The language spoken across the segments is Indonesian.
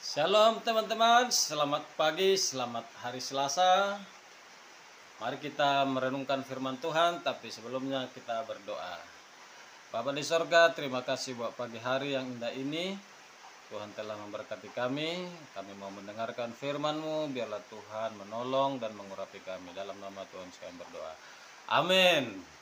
Shalom teman-teman, selamat pagi, selamat hari Selasa. Mari kita merenungkan firman Tuhan, tapi sebelumnya kita berdoa. Bapa di sorga, terima kasih buat pagi hari yang indah ini. Tuhan telah memberkati kami mau mendengarkan firman-Mu. Biarlah Tuhan menolong dan mengurapi kami. Dalam nama Tuhan kami berdoa. Amin.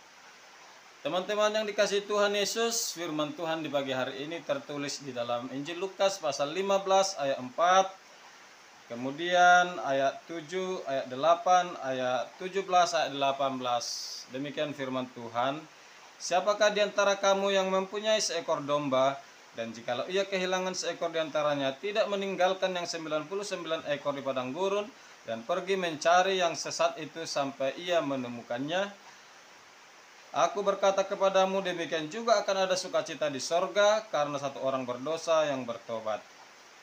Teman-teman yang dikasihi Tuhan Yesus, firman Tuhan di pagi hari ini tertulis di dalam Injil Lukas pasal 15 ayat 4, kemudian ayat 7, ayat 8, ayat 17, ayat 18. Demikian firman Tuhan. Siapakah di antara kamu yang mempunyai seekor domba, dan jikalau ia kehilangan seekor di antaranya, tidak meninggalkan yang 99 ekor di padang gurun, dan pergi mencari yang sesat itu sampai ia menemukannya? Aku berkata kepadamu, demikian juga akan ada sukacita di sorga karena satu orang berdosa yang bertobat.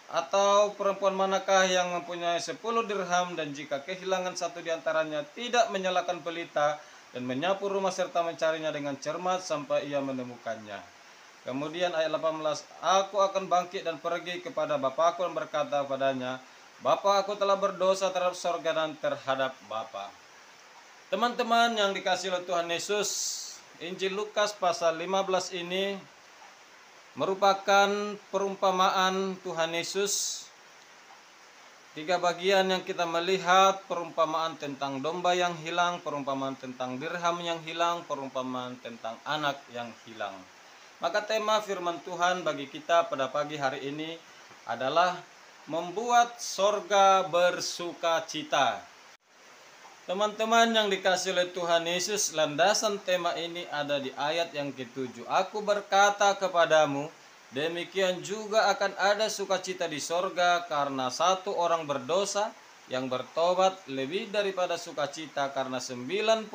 Atau perempuan manakah yang mempunyai 10 dirham, dan jika kehilangan satu di antaranya, tidak menyalakan pelita dan menyapu rumah serta mencarinya dengan cermat sampai ia menemukannya? Kemudian ayat 18, aku akan bangkit dan pergi kepada Bapakku dan berkata padanya, Bapa, aku telah berdosa terhadap sorga dan terhadap Bapa. Teman-teman yang dikasihi oleh Tuhan Yesus, Injil Lukas pasal 15 ini merupakan perumpamaan Tuhan Yesus. 3 bagian yang kita melihat: perumpamaan tentang domba yang hilang, perumpamaan tentang dirham yang hilang, perumpamaan tentang anak yang hilang. Maka tema firman Tuhan bagi kita pada pagi hari ini adalah membuat sorga bersuka cita. Teman-teman yang dikasihi oleh Tuhan Yesus, landasan tema ini ada di ayat yang ke-7. Aku berkata kepadamu, demikian juga akan ada sukacita di sorga karena satu orang berdosa yang bertobat lebih daripada sukacita karena 99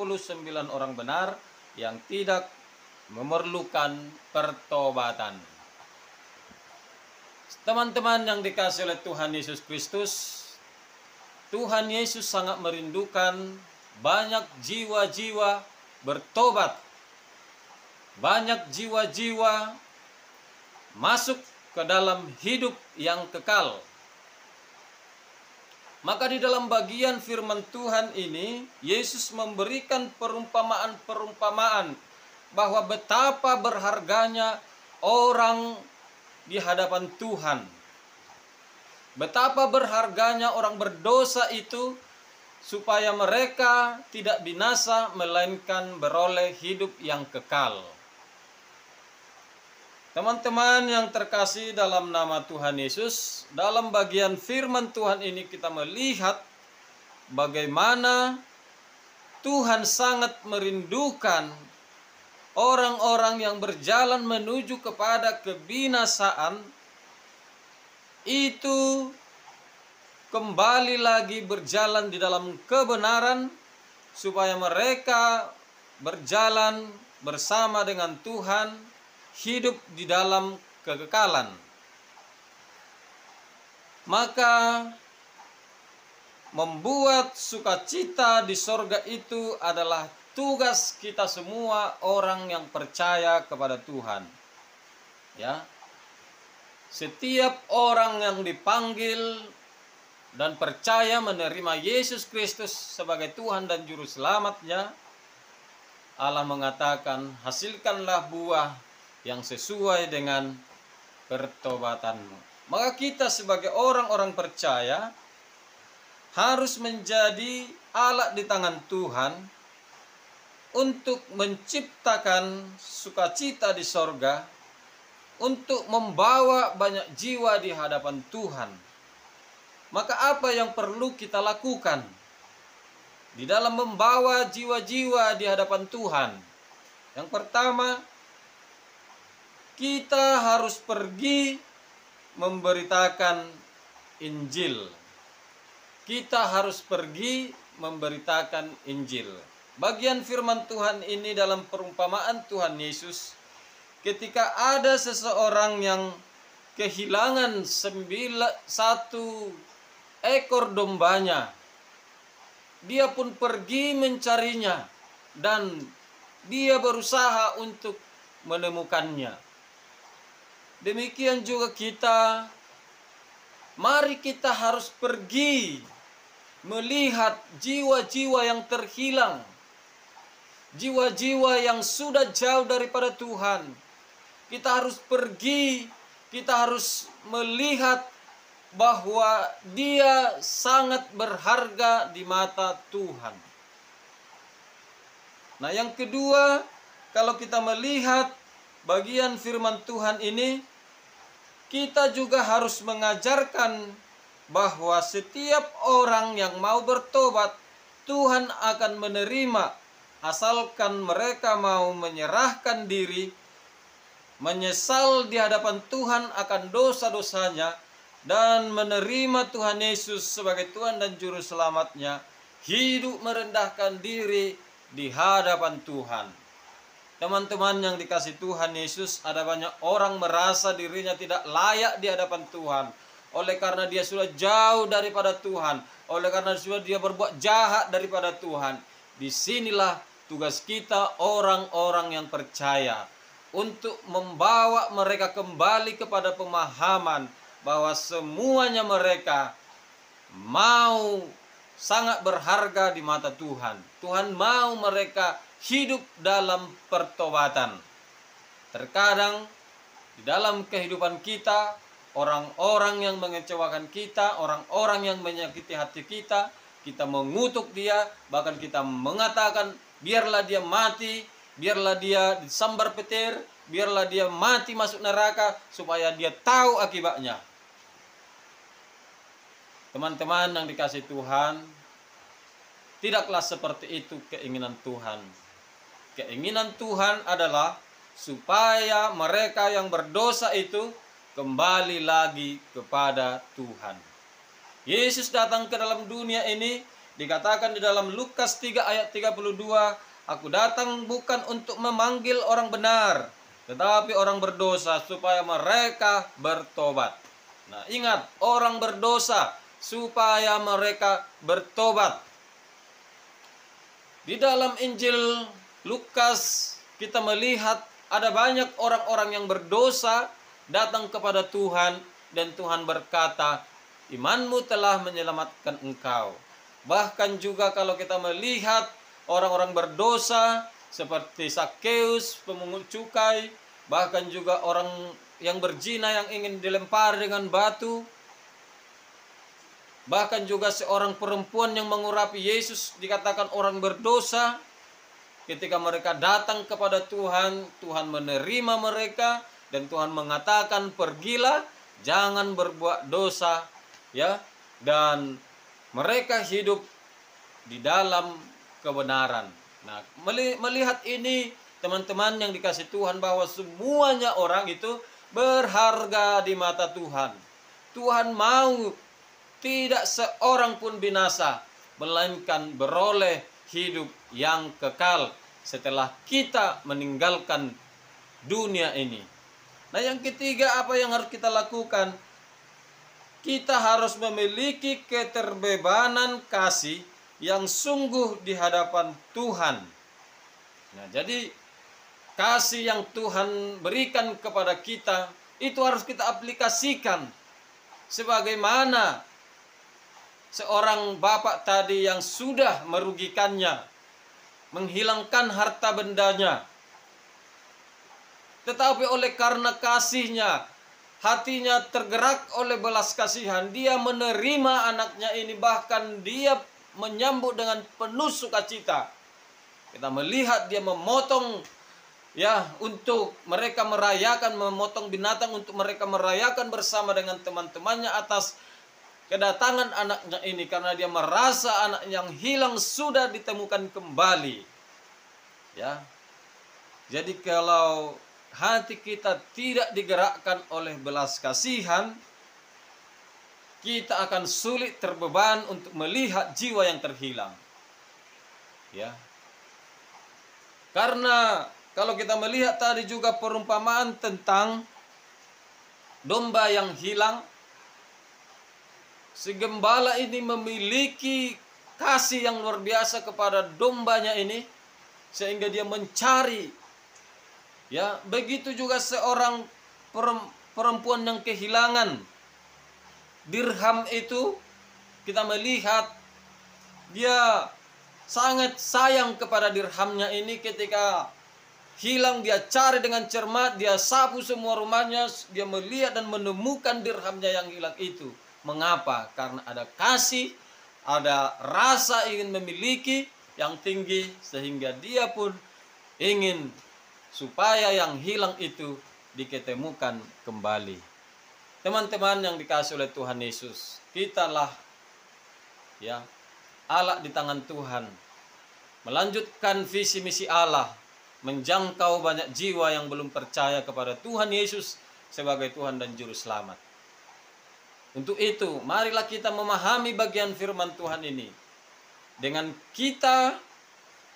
orang benar yang tidak memerlukan pertobatan. Teman-teman yang dikasihi oleh Tuhan Yesus Kristus, Tuhan Yesus sangat merindukan banyak jiwa-jiwa bertobat, banyak jiwa-jiwa masuk ke dalam hidup yang kekal. Maka di dalam bagian firman Tuhan ini, Yesus memberikan perumpamaan-perumpamaan bahwa betapa berharganya orang di hadapan Tuhan. Betapa berharganya orang berdosa itu supaya mereka tidak binasa melainkan beroleh hidup yang kekal. Teman-teman yang terkasih dalam nama Tuhan Yesus, dalam bagian firman Tuhan ini kita melihat bagaimana Tuhan sangat merindukan orang-orang yang berjalan menuju kepada kebinasaan itu kembali lagi berjalan di dalam kebenaran, supaya mereka berjalan bersama dengan Tuhan, hidup di dalam kekekalan. Maka membuat sukacita di sorga itu adalah tugas kita semua orang yang percaya kepada Tuhan. Ya. Setiap orang yang dipanggil dan percaya menerima Yesus Kristus sebagai Tuhan dan Juru Selamatnya, Allah mengatakan, hasilkanlah buah yang sesuai dengan pertobatanmu. Maka kita sebagai orang-orang percaya harus menjadi alat di tangan Tuhan untuk menciptakan sukacita di sorga, untuk membawa banyak jiwa di hadapan Tuhan. Maka apa yang perlu kita lakukan di dalam membawa jiwa-jiwa di hadapan Tuhan? Yang pertama, kita harus pergi memberitakan Injil. Kita harus pergi memberitakan Injil. Bagian firman Tuhan ini dalam perumpamaan Tuhan Yesus, ketika ada seseorang yang kehilangan 1 ekor dombanya, dia pun pergi mencarinya dan dia berusaha untuk menemukannya. Demikian juga kita, mari Tetapi kita harus pergi melihat jiwa-jiwa yang terhilang, jiwa-jiwa yang sudah jauh daripada Tuhan. Kita harus pergi, kita harus melihat bahwa dia sangat berharga di mata Tuhan. Nah, yang kedua, kalau kita melihat bagian firman Tuhan ini, kita juga harus mengajarkan bahwa setiap orang yang mau bertobat, Tuhan akan menerima, asalkan mereka mau menyerahkan diri, menyesal di hadapan Tuhan akan dosa-dosanya, dan menerima Tuhan Yesus sebagai Tuhan dan Juru Selamatnya, hidup merendahkan diri di hadapan Tuhan. Teman-teman yang dikasih Tuhan Yesus, ada banyak orang merasa dirinya tidak layak di hadapan Tuhan, oleh karena dia sudah jauh daripada Tuhan, oleh karena sudah dia berbuat jahat daripada Tuhan. Disinilah tugas kita orang-orang yang percaya, untuk membawa mereka kembali kepada pemahaman bahwa semuanya mereka mau sangat berharga di mata Tuhan. Tuhan mau mereka hidup dalam pertobatan. Terkadang di dalam kehidupan kita, orang-orang yang mengecewakan kita, orang-orang yang menyakiti hati kita, kita mengutuk dia, bahkan kita mengatakan biarlah dia mati, biarlah dia disambar petir, biarlah dia mati masuk neraka, supaya dia tahu akibatnya. Teman-teman yang dikasih Tuhan, tidaklah seperti itu keinginan Tuhan. Keinginan Tuhan adalah supaya mereka yang berdosa itu kembali lagi kepada Tuhan. Yesus datang ke dalam dunia ini, dikatakan di dalam Lukas 3 ayat 32, Aku datang bukan untuk memanggil orang benar, tetapi orang berdosa supaya mereka bertobat. Nah, ingat, orang berdosa supaya mereka bertobat. Di dalam Injil Lukas kita melihat ada banyak orang-orang yang berdosa datang kepada Tuhan, dan Tuhan berkata, imanmu telah menyelamatkan engkau. Bahkan juga kalau kita melihat orang-orang berdosa seperti Sakeus, pemungut cukai, bahkan juga orang yang berzina yang ingin dilempar dengan batu, bahkan juga seorang perempuan yang mengurapi Yesus dikatakan orang berdosa. Ketika mereka datang kepada Tuhan, Tuhan menerima mereka, dan Tuhan mengatakan pergilah, jangan berbuat dosa, ya, dan mereka hidup di dalam kebenaran. Nah, melihat ini, teman-teman yang dikasih Tuhan, bahwa semuanya orang itu berharga di mata Tuhan. Tuhan mau tidak seorang pun binasa, melainkan beroleh hidup yang kekal setelah kita meninggalkan dunia ini. Nah, yang ketiga, apa yang harus kita lakukan? Kita harus memiliki keterbebanan kasih yang sungguh di hadapan Tuhan. Nah, jadi kasih yang Tuhan berikan kepada kita itu harus kita aplikasikan. Sebagaimana seorang bapak tadi yang sudah merugikannya, menghilangkan harta bendanya, tetapi oleh karena kasihnya, hatinya tergerak oleh belas kasihan, dia menerima anaknya ini, bahkan dia menyambut dengan penuh sukacita. Kita melihat dia memotong, ya, untuk mereka merayakan, memotong binatang untuk mereka merayakan bersama dengan teman-temannya atas kedatangan anaknya ini, karena dia merasa anak yang hilang sudah ditemukan kembali. Ya. Jadi kalau hati kita tidak digerakkan oleh belas kasihan, kita akan sulit terbeban untuk melihat jiwa yang terhilang. Ya. Karena kalau kita melihat tadi juga perumpamaan tentang domba yang hilang, si gembala ini memiliki kasih yang luar biasa kepada dombanya ini, sehingga dia mencari. Ya, begitu juga seorang perempuan yang kehilangan. dirham itu kita melihat dia sangat sayang kepada dirhamnya ini. Ketika hilang, dia cari dengan cermat, dia sapu semua rumahnya, dia melihat dan menemukan dirhamnya yang hilang itu. Mengapa? Karena ada kasih, ada rasa ingin memiliki yang tinggi, sehingga dia pun ingin supaya yang hilang itu diketemukan kembali. Teman-teman yang dikasih oleh Tuhan Yesus, kitalah ya alat di tangan Tuhan, melanjutkan visi misi Allah, menjangkau banyak jiwa yang belum percaya kepada Tuhan Yesus sebagai Tuhan dan Juru Selamat. Untuk itu, marilah kita memahami bagian firman Tuhan ini. Dengan kita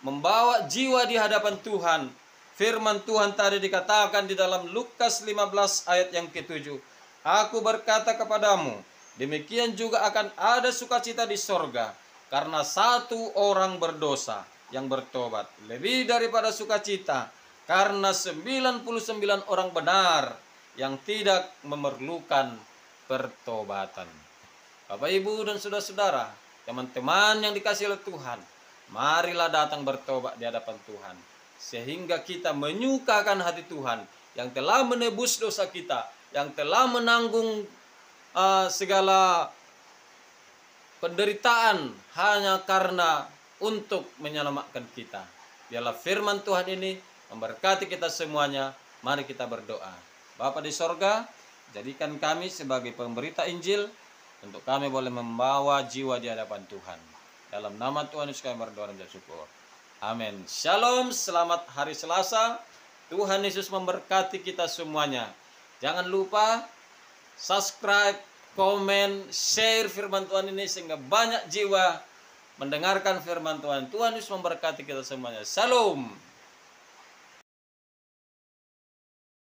membawa jiwa di hadapan Tuhan, firman Tuhan tadi dikatakan di dalam Lukas 15 ayat yang ke-7. Aku berkata kepadamu, demikian juga akan ada sukacita di sorga, karena satu orang berdosa yang bertobat, lebih daripada sukacita karena 99 orang benar yang tidak memerlukan pertobatan. Bapak, Ibu, dan saudara-saudara, teman-teman yang dikasihi oleh Tuhan, marilah datang bertobat di hadapan Tuhan, sehingga kita menyukakan hati Tuhan yang telah menebus dosa kita, yang telah menanggung segala penderitaan hanya karena untuk menyelamatkan kita. Biarlah firman Tuhan ini memberkati kita semuanya. Mari kita berdoa. Bapa di sorga, jadikan kami sebagai pemberita Injil, untuk kami boleh membawa jiwa di hadapan Tuhan. Dalam nama Tuhan Yesus kami berdoa dan bersyukur. Amin. Shalom, selamat hari Selasa. Tuhan Yesus memberkati kita semuanya. Jangan lupa subscribe, komen, share firman Tuhan ini sehingga banyak jiwa mendengarkan firman Tuhan. Tuhan Yesus memberkati kita semuanya. Shalom.